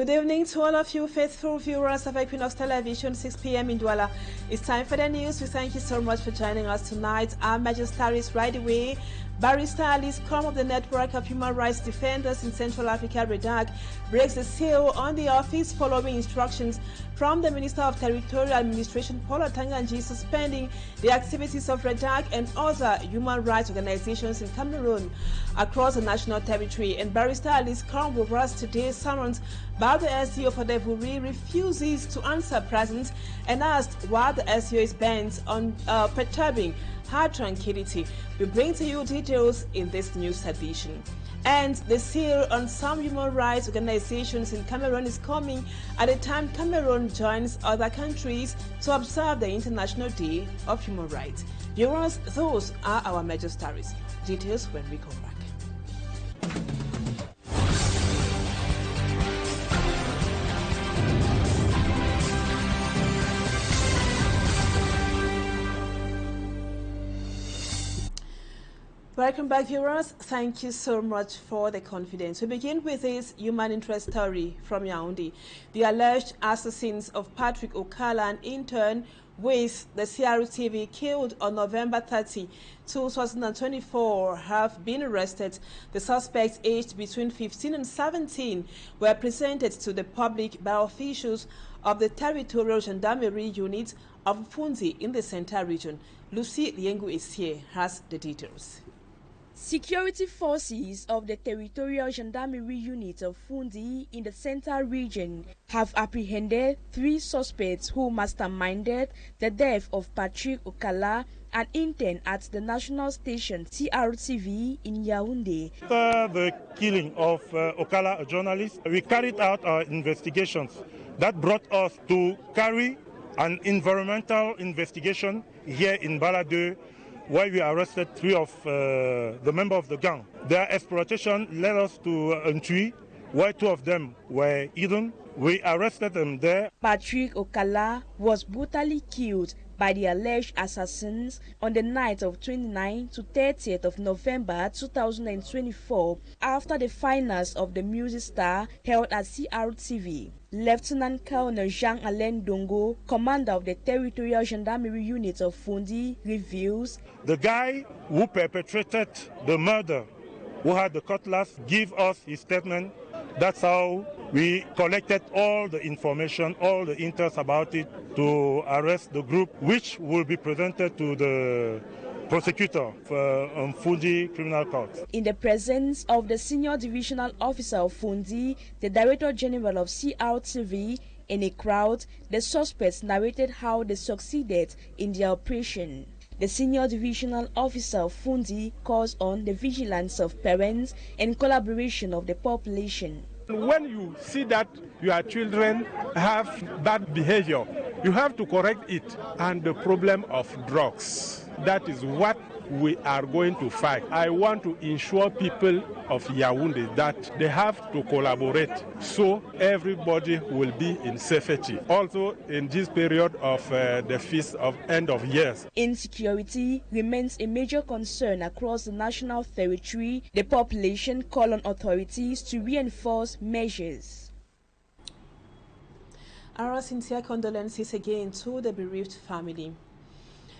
Good evening to all of you faithful viewers of Equinoxe Television, 6 p.m. in Douala. It's time for the news. We thank you so much for joining us tonight. Our magistrates right away. Barrister Alice Crom of the Network of Human Rights Defenders in Central Africa, REDAC, breaks the seal on the office following instructions from the Minister of Territorial Administration, Paul Atanganji, suspending the activities of REDAC and other human rights organizations in Cameroon across the national territory. And Barrister Alice Crom will us today summoned by the SEO for Devuri refuses to answer present and asked why the SEO is bent on perturbing her tranquility. We bring to you details in this news edition. And the seal on some human rights organizations in Cameroon is coming at a time Cameroon joins other countries to observe the International Day of Human Rights. Viewers, those are our major stories. Details when we come back. Welcome back, viewers. Thank you so much for the confidence. We begin with this human interest story from Yaoundé. The alleged assassins of Patrick Okala, an intern with the CRTV killed on November 30, 2024, have been arrested. The suspects, aged between 15 and 17, were presented to the public by officials of the Territorial Gendarmerie Unit of Fundi in the Central Region. Lucy Liengu is here, has the details. Security forces of the Territorial Gendarmerie Unit of Fundi in the Central Region have apprehended 3 suspects who masterminded the death of Patrick Okala, an intern at the national station CRTV in Yaoundé. After the killing of Okala, a journalist, we carried out our investigations. That brought us to carry an environmental investigation here in Balade, where we arrested 3 of the members of the gang. Their exploitation led us to Ntui, where 2 of them were hidden. We arrested them there. Patrick Okala was brutally killed by the alleged assassins on the night of 29th to 30th of November 2024 after the finals of the Music Star held at CRTV. Lieutenant Colonel Jean-Alain Dongo, commander of the Territorial Gendarmerie Unit of Fundi, reveals the guy who perpetrated the murder, who had the cutlass, gave us his statement. That's how we collected all the information, all the intels about it, to arrest the group, which will be presented to the prosecutor for Fundi Criminal Court. In the presence of the senior divisional officer of Fundi, the Director General of CRTV, in a crowd, the suspects narrated how they succeeded in their operation. The senior divisional officer of Fundi calls on the vigilance of parents and collaboration of the population. When you see that your children have bad behavior, you have to correct it. And the problem of drugs, that is what we are going to fight. I want to ensure people of Yaoundé that they have to collaborate so everybody will be in safety. Also in this period of the feast of end of years. Insecurity remains a major concern across the national territory. The population call on authorities to reinforce measures. Our sincere condolences again to the bereaved family.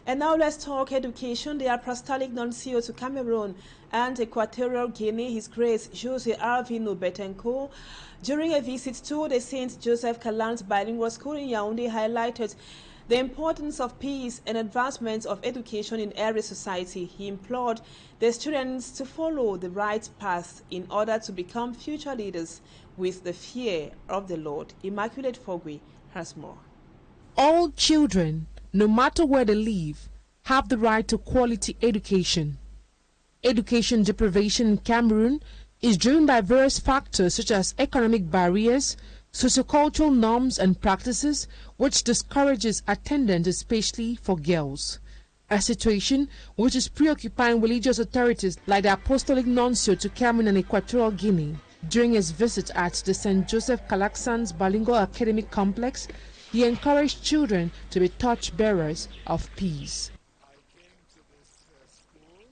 And now let's talk education. The Apostolic Nuncio to Cameroon and Equatorial Guinea, His Grace Jose Arvino Betancourt, during a visit to the St. Joseph Calans Bilingual School in Yaoundé, highlighted the importance of peace and advancement of education in every society. He implored the students to follow the right path in order to become future leaders with the fear of the Lord. Immaculate Fogwe has more. All children, no matter where they live, have the right to quality education. Education deprivation in Cameroon is driven by various factors such as economic barriers, sociocultural norms and practices, which discourages attendance, especially for girls. A situation which is preoccupying religious authorities like the Apostolic Nuncio to Cameroon and Equatorial Guinea. During his visit at the St. Joseph Calaxans Bilingual Academic Complex, he encouraged children to be torch-bearers of peace. I came to this school to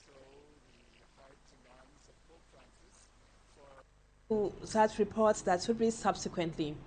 show the heart demands of Pope Francis for Such reports that should be subsequently.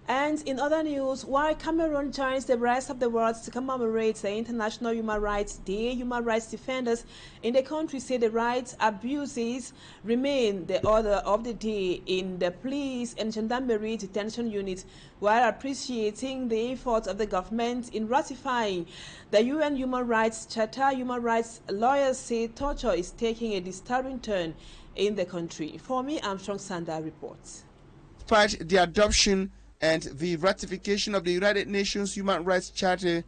And in other news, while Cameroon joins the rest of the world to commemorate the International Human Rights Day, human rights defenders in the country say the rights abuses remain the order of the day in the police and gendarmerie detention units, while appreciating the efforts of the government in ratifying the UN Human Rights Charter. Human rights lawyers say torture is taking a disturbing turn in the country. For me, Armstrong Sanda reports. Despite the adoption and the ratification of the United Nations Human Rights Charter,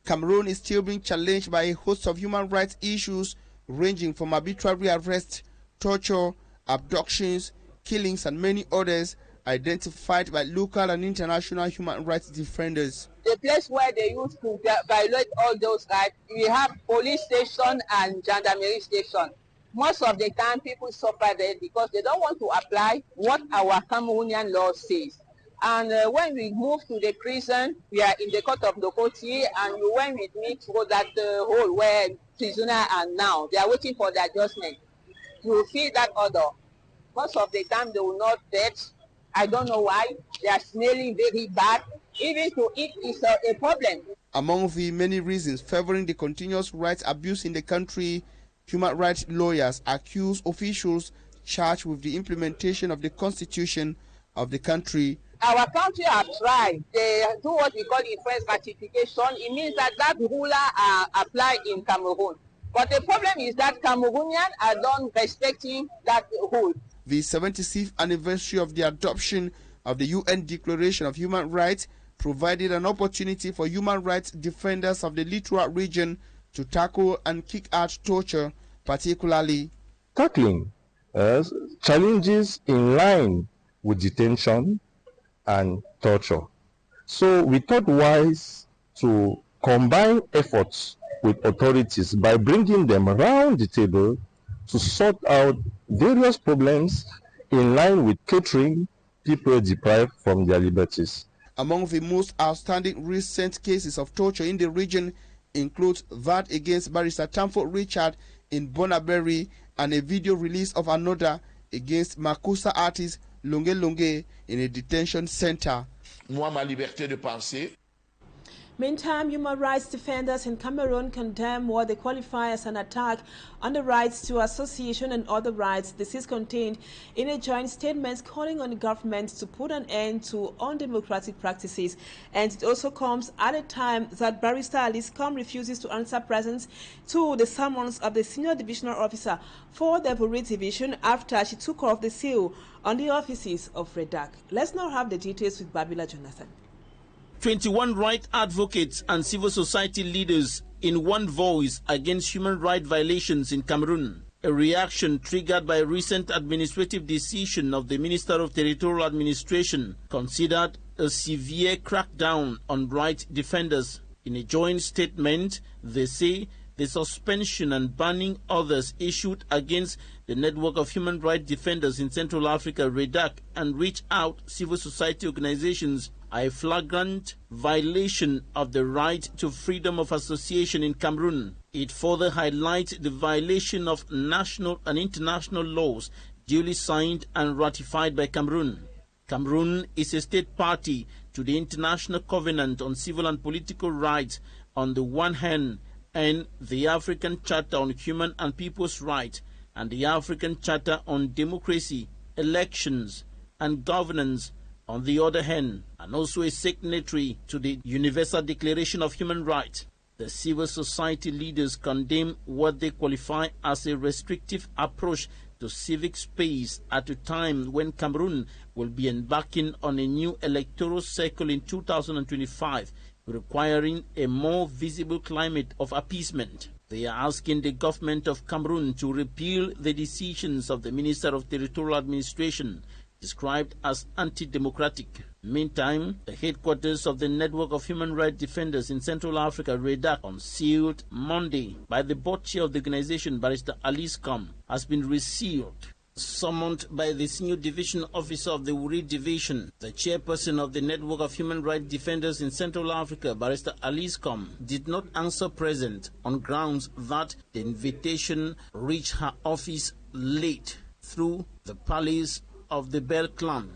Cameroon is still being challenged by a host of human rights issues ranging from arbitrary arrest, torture, abductions, killings, and many others identified by local and international human rights defenders. The place where they used to violate all those rights, we have police station and gendarmerie station. Most of the time people suffer there because they don't want to apply what our Cameroonian law says. And when we move to the prison, we are in the court of Nokoti, and when we meet for that hole where prisoners are now, they are waiting for their judgment. You will feel that order. Most of the time they will not dead. I don't know why. They are smelling very bad. Even to eat is a problem. Among the many reasons favoring the continuous rights abuse in the country, human rights lawyers accuse officials charged with the implementation of the constitution of the country. Our country have tried. They do what we call in French ratification. It means that ruler are applied in Cameroon. But the problem is that Cameroonians are not respecting that rule. The 76th anniversary of the adoption of the UN Declaration of Human Rights provided an opportunity for human rights defenders of the littoral region to tackle and kick out torture, particularly tackling challenges in line with detention and torture. So we thought wise to combine efforts with authorities by bringing them around the table to sort out various problems in line with catering people deprived from their liberties. Among the most outstanding recent cases of torture in the region includes that against Barrister Tamford Richard in Bonaberi and a video release of another against Makusa artist Longue Longue in a detention center. Moi, ma liberté de penser. Meantime, human rights defenders in Cameroon condemn what they qualify as an attack on the rights to association and other rights. This is contained in a joint statement calling on the government to put an end to undemocratic practices. And it also comes at a time that Barrister Alice Com refuses to answer presence to the summons of the senior divisional officer for the Buri division after she took off the seal on the offices of Redac. Let's now have the details with Babila Jonathan. 21 right advocates and civil society leaders in one voice against human rights violations in Cameroon. A reaction triggered by a recent administrative decision of the Minister of Territorial Administration considered a severe crackdown on rights defenders. In a joint statement, they say the suspension and banning others issued against the network of human rights defenders in Central Africa, REDAC, and reach out civil society organizations are a flagrant violation of the right to freedom of association in Cameroon. It further highlights the violation of national and international laws duly signed and ratified by Cameroon. Cameroon is a state party to the International Covenant on Civil and Political Rights on the one hand, and the African Charter on Human and People's Rights and the African Charter on Democracy, Elections and Governance on the other hand, and also a signatory to the Universal Declaration of Human Rights. The civil society leaders condemn what they qualify as a restrictive approach to civic space at a time when Cameroon will be embarking on a new electoral cycle in 2025, requiring a more visible climate of appeasement. They are asking the government of Cameroon to repeal the decisions of the Minister of Territorial Administration, described as anti-democratic. Meantime, the headquarters of the Network of Human Rights Defenders in Central Africa, REDAC, unsealed Monday by the board chair of the organization, Barrister Alice Com, has been resealed. Summoned by the senior division officer of the Uri division, the chairperson of the Network of Human Rights Defenders in Central Africa, Barrister Alice Com, did not answer present on grounds that the invitation reached her office late through the palace of the Bell clan.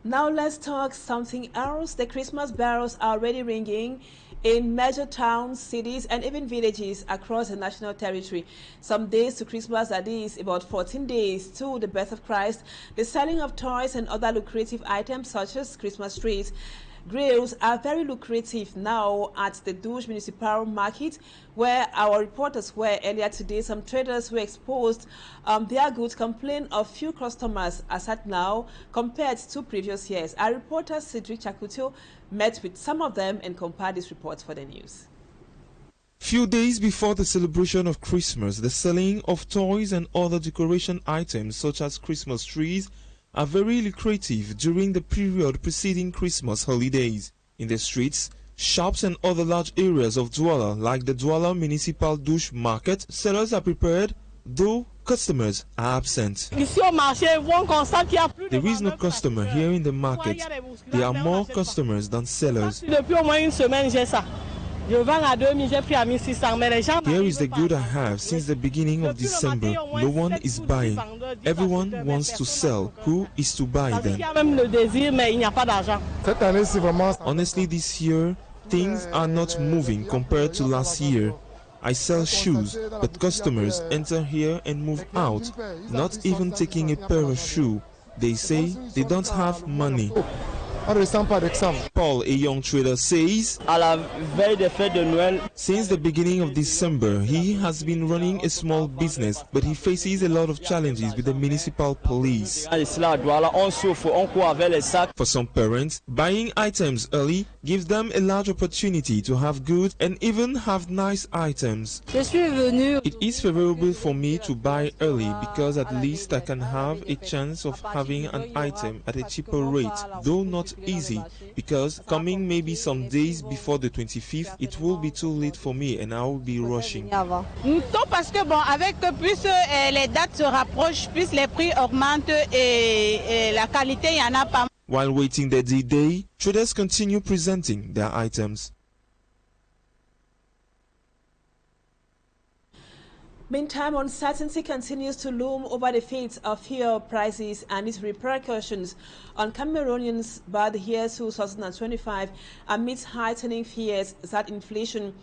Now let's talk something else. The Christmas bells are already ringing in major towns, cities, and even villages across the national territory. Some days to Christmas, that is about 14 days to the birth of Christ. The selling of toys and other lucrative items such as Christmas trees, grills are very lucrative now at the Nous municipal market, where our reporters were earlier today. Some traders who exposed their goods complain of few customers as at now compared to previous years. Our reporter Cedric Chakuto met with some of them and compared these reports for the news. Few days before the celebration of Christmas, the selling of toys and other decoration items such as Christmas trees are very lucrative during the period preceding Christmas holidays. In the streets, shops and other large areas of Douala, like the Douala Municipal Douche Market, sellers are prepared, though customers are absent. There is no customer here in the market. There are more customers than sellers. Here is the good I have. Since the beginning of December, no one is buying. Everyone wants to sell. Who is to buy then? Honestly, this year, things are not moving compared to last year. I sell shoes, but customers enter here and move out, not even taking a pair of shoes. They say they don't have money. Paul, a young trader, says since the beginning of December, he has been running a small business, but he faces a lot of challenges with the municipal police. For some parents, buying items early gives them a large opportunity to have good and even have nice items. It is favorable for me to buy early because at least I can have a chance of having an item at a cheaper rate, though not easy, because coming maybe some days before the 25th, it will be too late for me and I will be rushing. While waiting the D-Day, traders continue presenting their items. Meantime, uncertainty continues to loom over the fate of fuel prices and its repercussions on Cameroonians by the year 2025 amidst heightening fears that inflation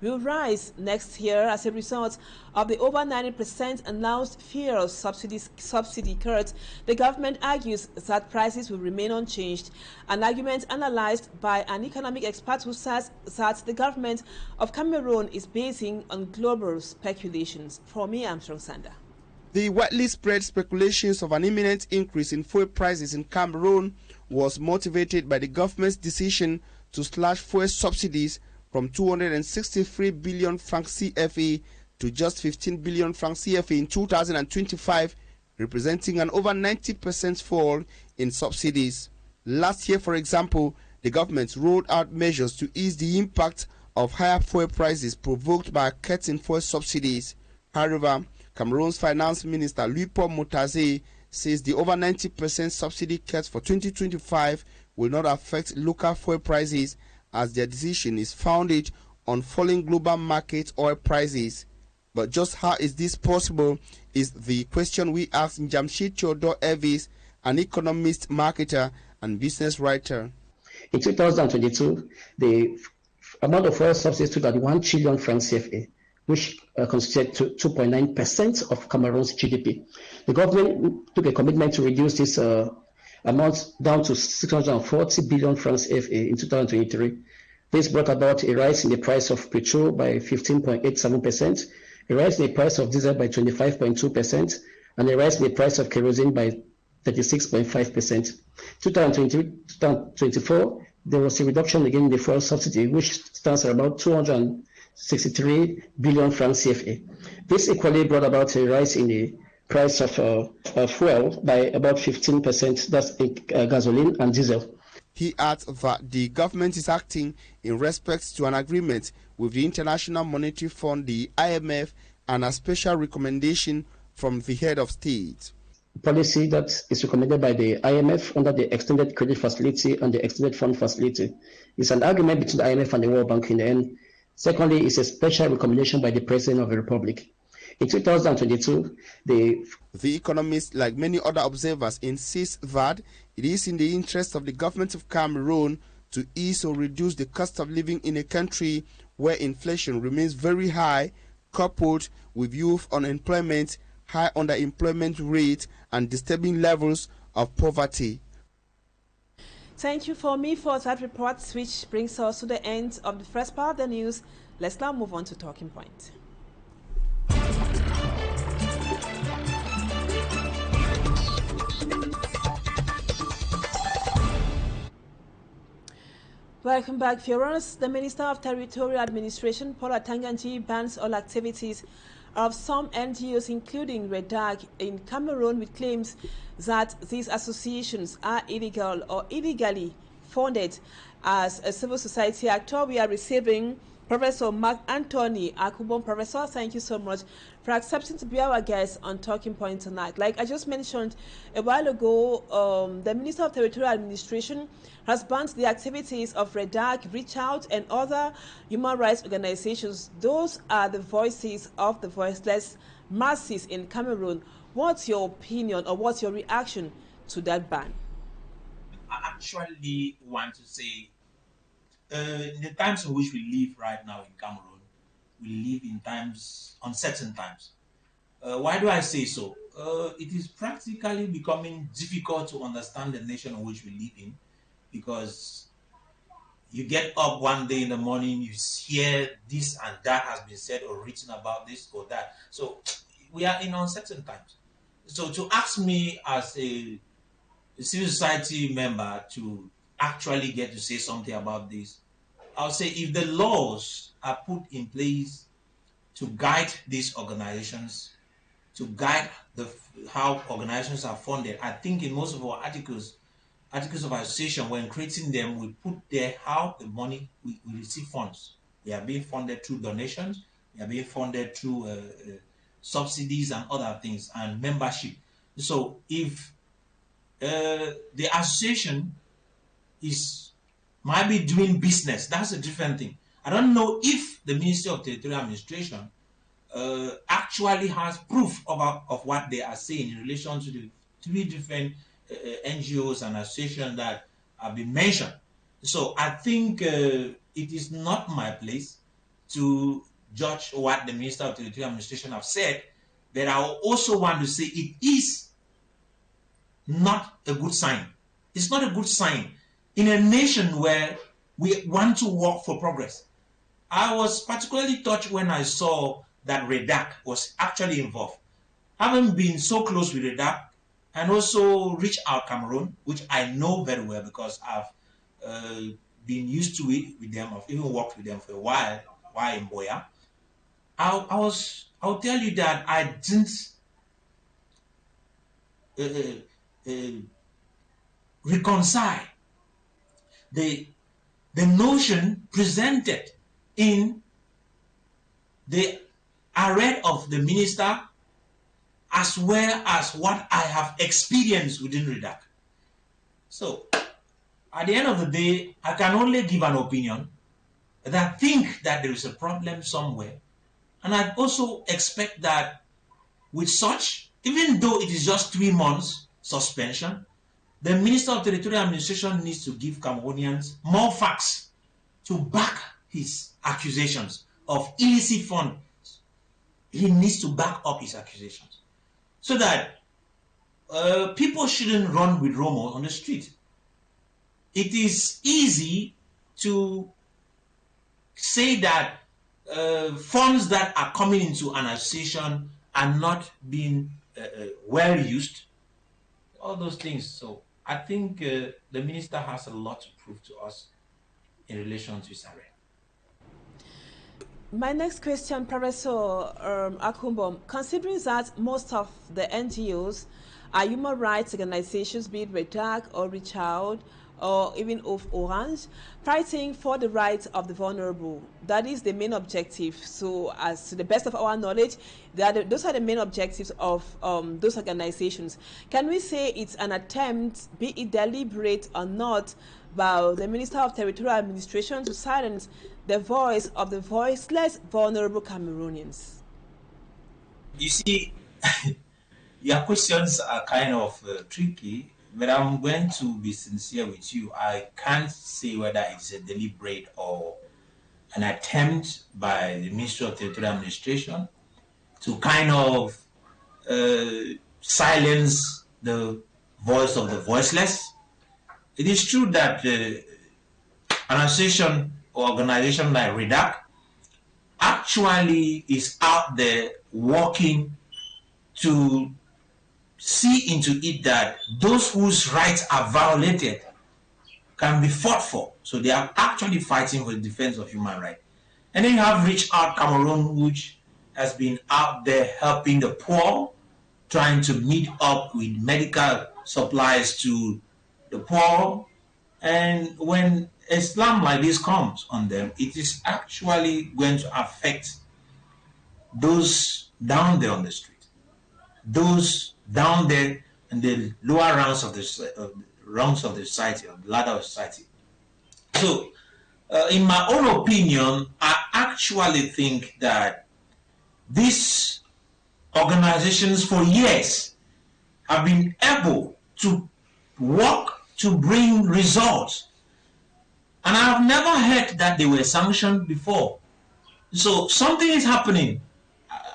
will rise next year as a result of the over 90% announced fuel subsidy cut. The government argues that prices will remain unchanged, an argument analyzed by an economic expert who says that the government of Cameroon is basing on global speculations. For me, Armstrong Sander. The widely spread speculations of an imminent increase in fuel prices in Cameroon was motivated by the government's decision to slash fuel subsidies from 263 billion francs CFA to just 15 billion francs CFA in 2025, representing an over 90% fall in subsidies. Last year, for example, the government rolled out measures to ease the impact of higher fuel prices provoked by a cut in fuel subsidies. However, Cameroon's finance minister Louis-Paul Motaze says the over 90% subsidy cut for 2025 will not affect local fuel prices, as their decision is founded on falling global market oil prices. But just how is this possible is the question we asked Jamshid Chodor Evis, an economist, marketer, and business writer. In 2022, the amount of oil subsidies stood at 1 trillion francs CFA, which constituted 2.9% of Cameroon's GDP. The government took a commitment to reduce this amount down to 640 billion francs CFA in 2023. This brought about a rise in the price of petrol by 15.87%, a rise in the price of diesel by 25.2%, and a rise in the price of kerosene by 36.5%. 2024, there was a reduction again in the fuel subsidy, which stands at about 263 billion francs CFA. This equally brought about a rise in the price of fuel by about 15%, that's gasoline and diesel. He adds that the government is acting in respect to an agreement with the International Monetary Fund, the IMF, and a special recommendation from the head of state. Policy that is recommended by the IMF under the Extended Credit Facility and the Extended Fund Facility is an argument between the IMF and the World Bank in the end. Secondly, it's a special recommendation by the President of the Republic. In 2022, The Economist, like many other observers, insists that it is in the interest of the government of Cameroon to ease or reduce the cost of living in a country where inflation remains very high, coupled with youth unemployment, high underemployment rate, and disturbing levels of poverty. Thank you for that report, which brings us to the end of the first part of the news. Let's now move on to Talking Point. Welcome back, viewers. The Minister of Territorial Administration, Paul Atanganji, bans all activities of some NGOs, including REDAC, in Cameroon, with claims that these associations are illegal or illegally funded. As a civil society actor, we are receiving Professor Mark Anthony AKUHMBOM. Professor, thank you so much for accepting to be our guest on Talking Point tonight. Like I just mentioned a while ago, the Minister of Territorial Administration has banned the activities of REDAC, Reach Out, and other human rights organizations. Those are the voices of the voiceless masses in Cameroon. What's your opinion or what's your reaction to that ban? I actually want to say, in the times in which we live right now in Cameroon, we live in uncertain times. Why do I say so? It is practically becoming difficult to understand the nation in which we live in, because you get up one day in the morning, you hear this and that has been said or written about this or that. So we are in uncertain times. So to ask me as a civil society member to actually get to say something about this, I'll say if the laws are put in place to guide these organizations, to guide how organizations are funded, I think in most of our articles of association, when creating them, we put there how the money we receive funds. We are being funded through donations, we are being funded through subsidies and other things, and membership. So if the association might be doing business, that's a different thing. I don't know if the Ministry of Territorial Administration actually has proof of what they are saying in relation to the 3 different NGOs and associations that have been mentioned. So I think it is not my place to judge what the Minister of Territorial Administration have said, but I also want to say it is not a good sign. It's not a good sign in a nation where we want to work for progress. I was particularly touched when I saw that REDAC was actually involved. Having been so close with REDAC and also Reach Out Cameroon, which I know very well because I've been used to it with them, I've even worked with them for a while in Boya. I'll tell you that I didn't reconcile the notion presented in the array of the minister, as well as what I have experienced within REDAC. So at the end of the day, I can only give an opinion, but I think that there is a problem somewhere. And I also expect that with such, even though it is just 3 months suspension, the Minister of Territorial Administration needs to give Cameroonians more facts to back his accusations of illicit funds. He needs to back up his accusations so that people shouldn't run with rumors on the street. It is easy to say that funds that are coming into an association are not being well used, all those things. So I think the minister has a lot to prove to us in relation to his arrest. My next question, Professor AKUHMBOM, considering that most of the NGOs are human rights organizations, be it REDAC or Reach Out or even of Orange, fighting for the rights of the vulnerable, that is the main objective. So as to the best of our knowledge, those are the main objectives of those organizations. Can we say it's an attempt, be it deliberate or not, by the Minister of Territorial Administration to silence the voice of the voiceless, vulnerable Cameroonians? You see, your questions are kind of tricky, but I'm going to be sincere with you. I can't say whether it's a deliberate or an attempt by the Ministry of Territorial Administration to kind of silence the voice of the voiceless. It is true that an association or organization like REDAC actually is out there working to see into it that those whose rights are violated can be fought for. So they are actually fighting for the defense of human rights. And then you have Reach Out Cameroon, which has been out there helping the poor, trying to meet up with medical supplies to the poor. And when Islam like this comes on them, it is actually going to affect those down there on the street, those down there in the lower ranks of the society, of the ladder of society. So, in my own opinion, I actually think that these organizations for years have been able to work to bring results. And I've never heard that they were sanctioned before. So something is happening.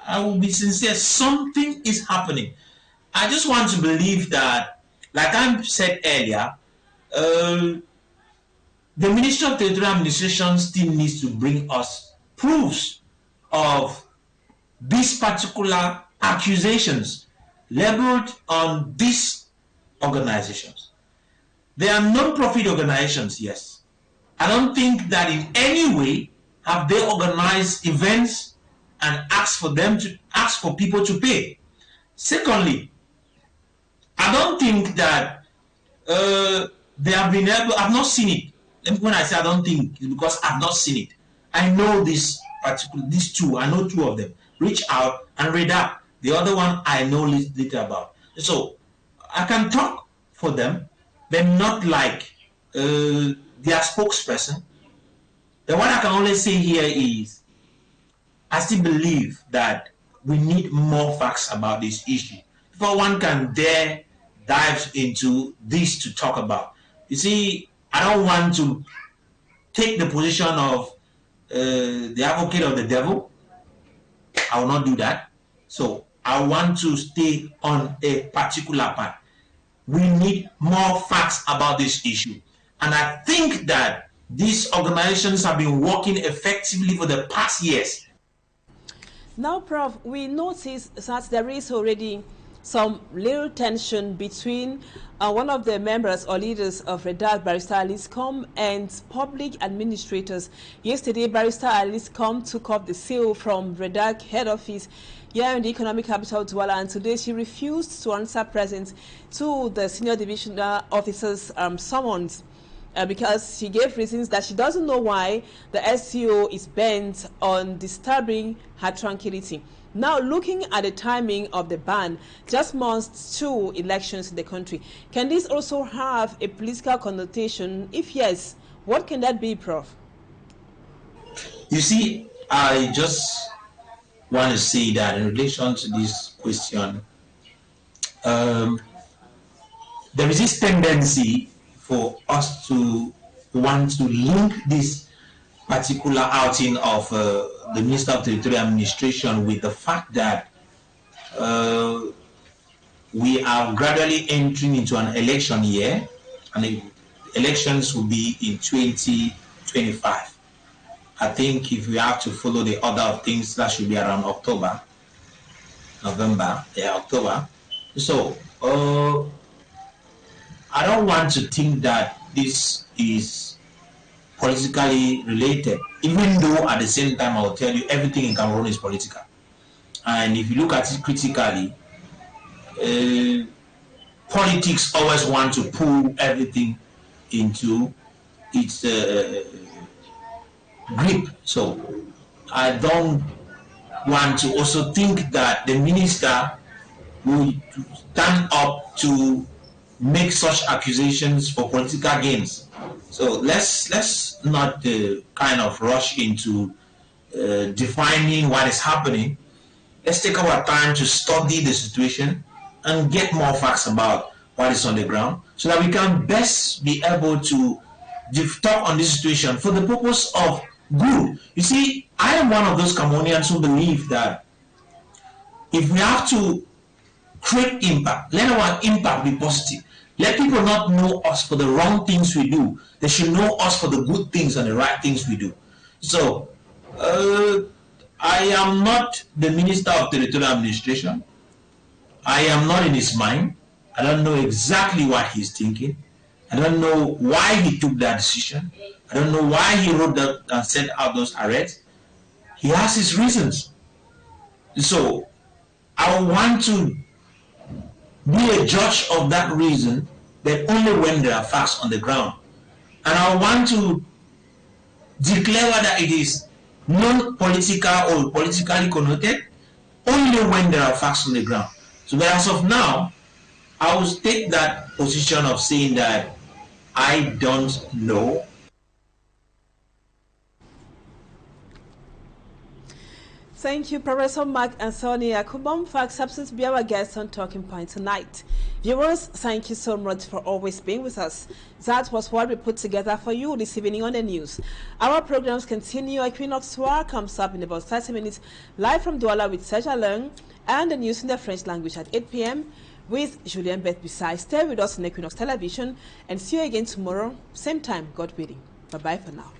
I will be sincere, something is happening. I just want to believe that, like I said earlier, the Ministry of Territorial Administration still needs to bring us proofs of these particular accusations labeled on these organizations. They are non-profit organizations, yes. I don't think that in any way have they organized events and asked for people to pay. Secondly, I don't think that they have been able, I've not seen it. And when I say I don't think, it's because I've not seen it. I know these two, I know two of them, Reach Out and REDAC. The other one I know little about. So I can talk for them, but not like their spokesperson. The one I can only say here is, I still believe that we need more facts about this issue before one can dare dive into this to talk about. You see, I don't want to take the position of the advocate of the devil. I will not do that. So I want to stay on a particular path. We need more facts about this issue. And I think that these organizations have been working effectively for the past years. Now, Prof, we notice that there is already some little tension between one of the members or leaders of REDAC, Barrister Alice Com, and public administrators. Yesterday, Barrister Alice Com took up the seal from REDAC head office here in the economic capital Douala, and today she refused to answer present to the senior divisional officers' summons. Because she gave reasons that she doesn't know why the SCO is bent on disturbing her tranquility. Now, looking at the timing of the ban, just months to elections in the country, can this also have a political connotation? If yes, what can that be, Prof? You see, I just want to say that in relation to this question, there is this tendency for us to want to link this particular outing of the Minister of Territorial Administration with the fact that we are gradually entering into an election year, and the elections will be in 2025. I think if we have to follow the order of things, that should be around October, November, October. So, I don't want to think that this is politically related, even though at the same time I will tell you everything in Cameroon is political. And if you look at it critically, politics always want to pull everything into its grip. So I don't want to also think that the minister will stand up to make such accusations for political gains. So let's not kind of rush into defining what is happening. let's take our time to study the situation and get more facts about what is on the ground, so that we can best be able to talk on this situation for the purpose of good. You see, I am one of those Cameroonians who believe that if we have to create impact, let our impact be positive. Let people not know us for the wrong things we do. They should know us for the good things and the right things we do. So, I am not the Minister of Territorial Administration. I am not in his mind. I don't know exactly what he's thinking. I don't know why he took that decision. I don't know why he wrote that and sent out those arrests. He has his reasons. So I want to be a judge of that reason, but only when there are facts on the ground. And I want to declare whether it is non-political or politically connoted only when there are facts on the ground. So but as of now, I will take that position of saying that I don't know. Thank you, Professor Mark Anthony AKUHMBOM, for accepting to be our guest on Talking Point tonight. Viewers, thank you so much for always being with us. That was what we put together for you this evening on the news. Our programs continue. Equinoxe comes up in about 30 minutes, live from Douala with Serge Alain, and the news in the French language at 8 p.m. with Julien Beth Beside. Stay with us on Equinoxe Television, and see you again tomorrow, same time, God willing. Bye-bye for now.